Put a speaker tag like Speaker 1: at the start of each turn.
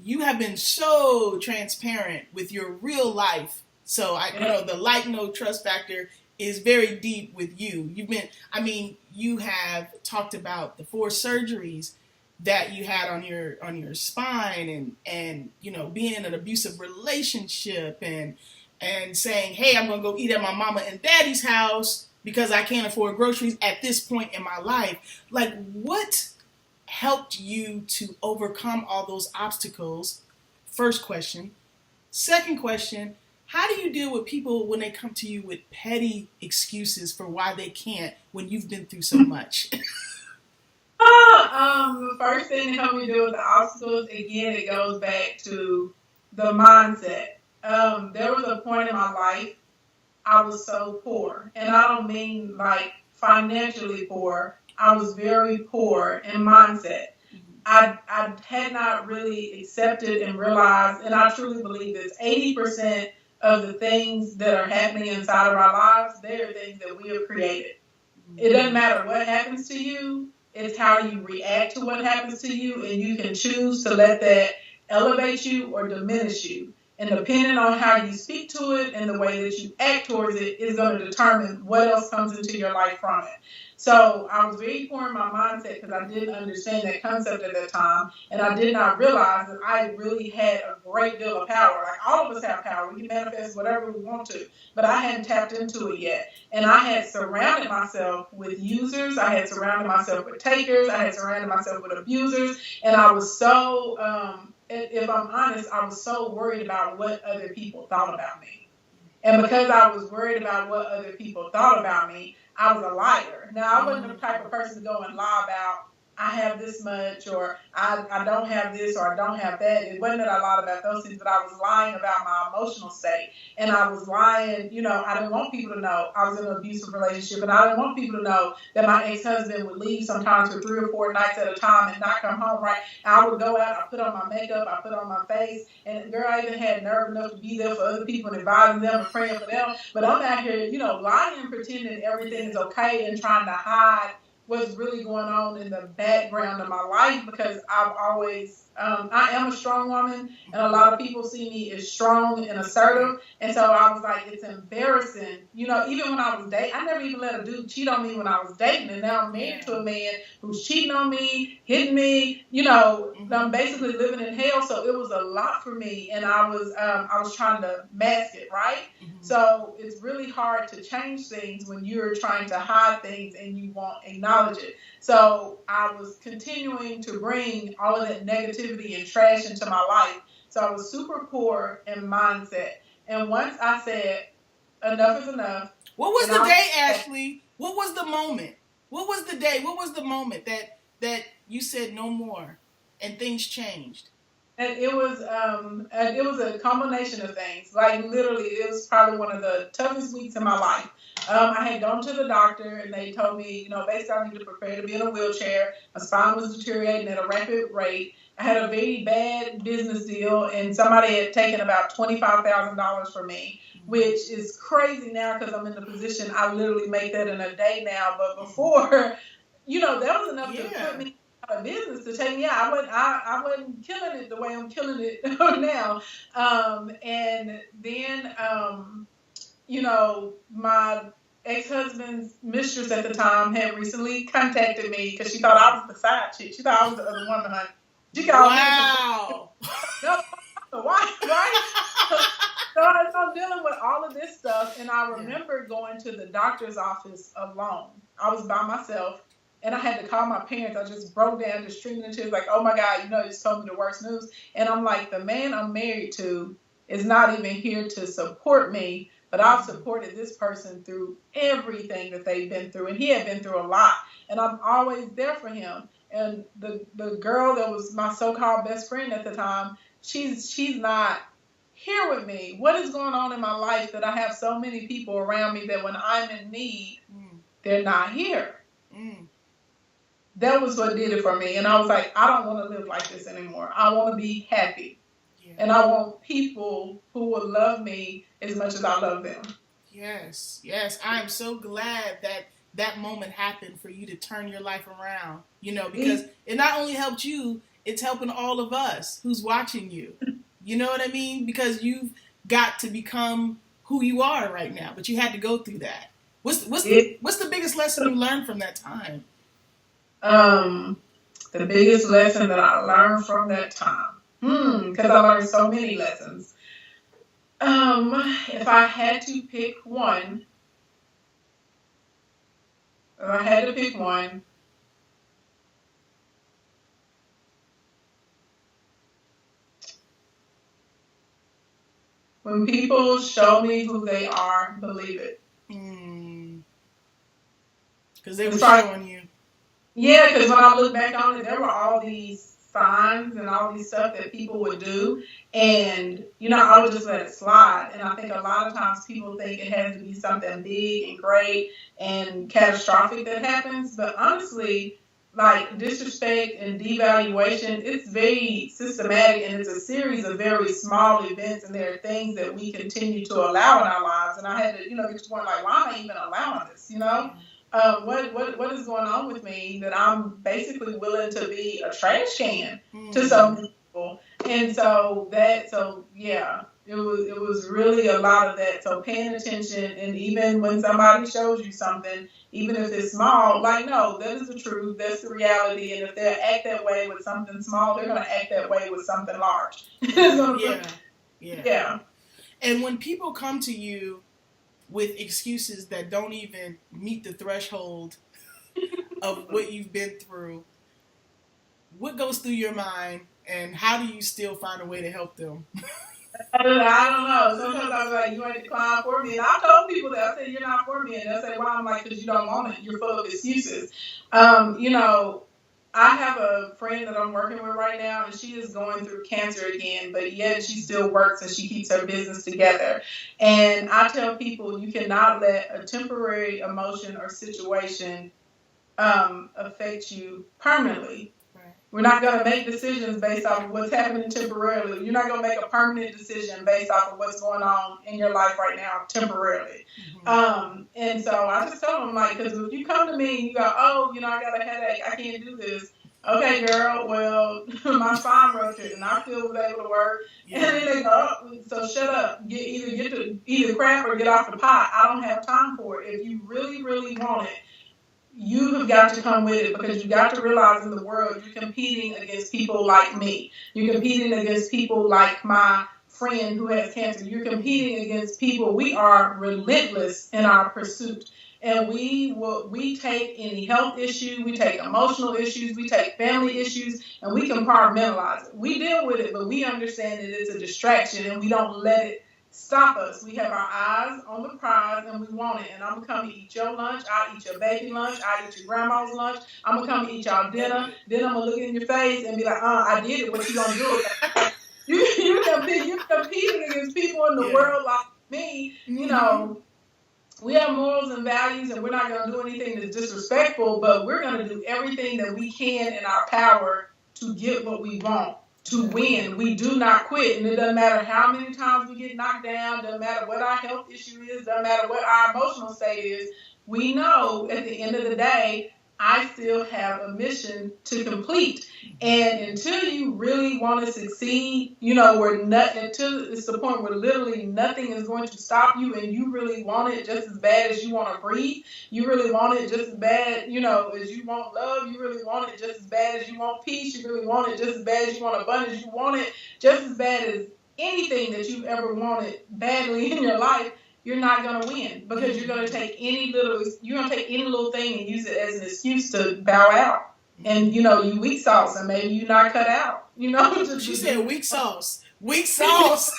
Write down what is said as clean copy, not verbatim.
Speaker 1: you have been so transparent with your real life. So I know the like, no trust factor is very deep with you. You have talked about the 4 surgeries that you had on your spine and being in an abusive relationship and saying, hey, I'm going to go eat at my mama and daddy's house because I can't afford groceries at this point in my life. Like, what helped you to overcome all those obstacles? First question. Second question, how do you deal with people when they come to you with petty excuses for why they can't when you've been through so much?
Speaker 2: The first thing to help me deal with the obstacles, again, it goes back to the mindset. There was a point in my life I was so poor, and I don't mean like financially poor. I was very poor in mindset. I had not really accepted and realized, and I truly believe this, 80% of the things that are happening inside of our lives, they are things that we have created. It doesn't matter what happens to you, it's how you react to what happens to you, and you can choose to let that elevate you or diminish you. And depending on how you speak to it and the way that you act towards it is going to determine what else comes into your life from it. So I was very poor in my mindset because I didn't understand that concept at that time. And I did not realize that I really had a great deal of power. Like, all of us have power. We can manifest whatever we want to. But I hadn't tapped into it yet. And I had surrounded myself with users. I had surrounded myself with takers. I had surrounded myself with abusers. And I was so... if I'm honest, I was so worried about what other people thought about me. And because I was worried about what other people thought about me, I was a liar. Now, I wasn't the type of person to go and lie about, I have this much, or I don't have this, or I don't have that. It wasn't that I lied about those things, but I was lying about my emotional state. And I was lying, I didn't want people to know I was in an abusive relationship. And I didn't want people to know that my ex-husband would leave sometimes for 3 or 4 nights at a time and not come home, right? And I would go out, I put on my makeup, I put on my face. And girl, I even had nerve enough to be there for other people and advising them and praying for them. But I'm out here, lying and pretending everything is okay and trying to hide what's really going on in the background of my life, because I've always, I am a strong woman, and a lot of people see me as strong and assertive, and so I was like, it's embarrassing, even when I was dating, I never even let a dude cheat on me when I was dating, and now I'm married to a man who's cheating on me, hitting me, I'm basically living in hell, so it was a lot for me, and I was trying to mask it, right? So it's really hard to change things when you're trying to hide things and you won't acknowledge it. So I was continuing to bring all of that negativity and trash into my life. So I was super poor in mindset. And once I said, enough is enough.
Speaker 1: What was the day, Ashley? What was the moment? What was the day? What was the moment that you said no more and things changed?
Speaker 2: And it was a combination of things. Like, literally, it was probably one of the toughest weeks in my life. I had gone to the doctor, and they told me, basically I need to prepare to be in a wheelchair. My spine was deteriorating at a rapid rate. I had a very bad business deal, and somebody had taken about $25,000 from me, which is crazy now because I'm in the position I literally make that in a day now. But before, that was enough to put me out of business, to take me out. I wasn't killing it the way I'm killing it now. And then, my ex-husband's mistress at the time had recently contacted me because she thought I was the side chick. She thought I was the other woman, honey.
Speaker 1: Wow.
Speaker 2: No, why? Right? So I'm dealing with all of this stuff, and I remember going to the doctor's office alone. I was by myself, and I had to call my parents. I just broke down, just streaming into tears, like, oh my God, you just told me the worst news. And I'm like, the man I'm married to is not even here to support me, but I've supported this person through everything that they've been through, and he had been through a lot, and I'm always there for him. And the girl that was my so-called best friend at the time, she's not here with me. What is going on in my life that I have so many people around me that when I'm in need, they're not here? That was what did it for me. And I was like, I don't want to live like this anymore. I want to be happy. And I want people who will love me as much as I love them.
Speaker 1: Yes. I'm so glad that moment happened for you to turn your life around, because it not only helped you, it's helping all of us who's watching you. You know what I mean? Because you've got to become who you are right now, but you had to go through that. What's the biggest lesson you learned from that time?
Speaker 2: The biggest lesson that I learned from that time, because I learned so many lessons. If I had to pick one, when people show me who they are, believe it.
Speaker 1: Because they were showing you.
Speaker 2: Yeah, because when I look back on it, there were all these signs and all these stuff that people would do. And, I would just let it slide. And I think a lot of times people think it has to be something big and great and catastrophic that happens. But honestly, like disrespect and devaluation, it's very systematic, and it's a series of very small events. And there are things that we continue to allow in our lives. And I had to, get to the point like, why am I even allowing this, what is going on with me that I'm basically willing to be a trash can to some people? And it was really a lot of that. So paying attention, and even when somebody shows you something, even if it's small, like, no, that is the truth, that's the reality. And if they act that way with something small, they're going to act that way with something large. Yeah.
Speaker 1: And when people come to you with excuses that don't even meet the threshold of what you've been through, what goes through your mind, and how do you still find a way to help them?
Speaker 2: I don't know. Sometimes I was like, you ain't the client for me. And I told people that. I said, you're not for me. And they'll say, why? I'm like, because you don't want it. You're full of excuses. I have a friend that I'm working with right now, and she is going through cancer again, but yet she still works and she keeps her business together. And I tell people, you cannot let a temporary emotion or situation affect you permanently. We're not going to make decisions based off of what's happening temporarily. You're not going to make a permanent decision based off of what's going on in your life right now temporarily. And so I just tell them, like, because if you come to me and you go, oh, I got a headache, I can't do this. Okay, girl, well, my spine ruptured and I still was able to work. Yeah. And then they go, oh, so shut up. Get to eat the crap or get off the pot. I don't have time for it. If you really, really want it, you have got to come with it, because you got to realize in the world you're competing against people like me. You're competing against people like my friend who has cancer. You're competing against people. We are relentless in our pursuit. And we take any health issue, we take emotional issues, we take family issues, and we compartmentalize it. We deal with it, but we understand that it's a distraction, and we don't let it stop us. We have our eyes on the prize, and we want it. And I'm going to come eat your lunch. I'll eat your baby lunch. I'll eat your grandma's lunch. I'm going to come eat y'all dinner. Then I'm going to look in your face and be like, I did it. What you going to do? You're competing against people in the world like me. We have morals and values, and we're not going to do anything that's disrespectful, but we're going to do everything that we can in our power to get what we want. To win. We do not quit, and it doesn't matter how many times we get knocked down, doesn't matter what our health issue is, doesn't matter what our emotional state is. We know at the end of the day, I still have a mission to complete. And until you really want to succeed, until it's the point where literally nothing is going to stop you, and you really want it just as bad as you want to breathe. You really want it just as bad, as you want love. You really want it just as bad as you want peace. You really want it just as bad as you want abundance. You want it just as bad as anything that you've ever wanted badly in your life. You're not going to win, because you're going to take any little thing and use it as an excuse to bow out. And, you weak sauce, and maybe you're not cut out,
Speaker 1: She said weak sauce. Weak sauce.